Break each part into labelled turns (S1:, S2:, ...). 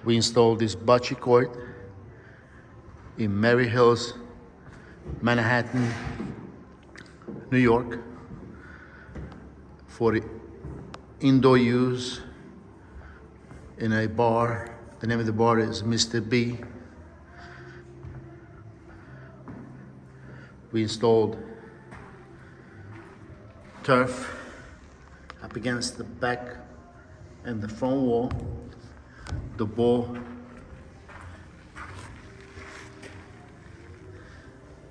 S1: We installed this bocce court in Mary Hills, Manhattan, New York, for indoor use in a bar. The name of the bar is Mr. B. We installed turf up against the back and the front wall. The ball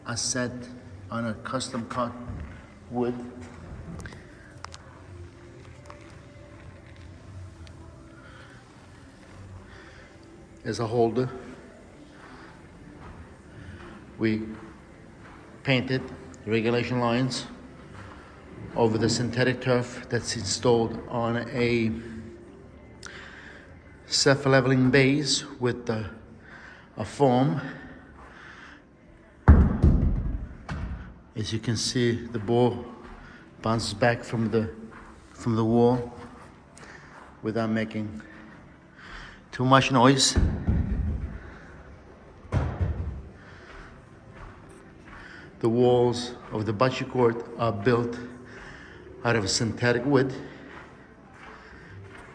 S1: are set on a custom cut wood. As a holder, we painted regulation lines over the synthetic turf that's installed on a self-leveling base with a foam. As you can see, the ball bounces back from the wall without making too much noise. The walls of the bocce court are built out of synthetic wood.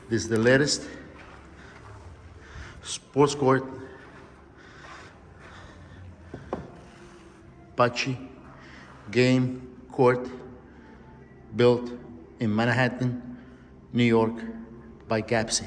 S1: This is the latest sports court bocce game court built in Manhattan, New York by Bocce.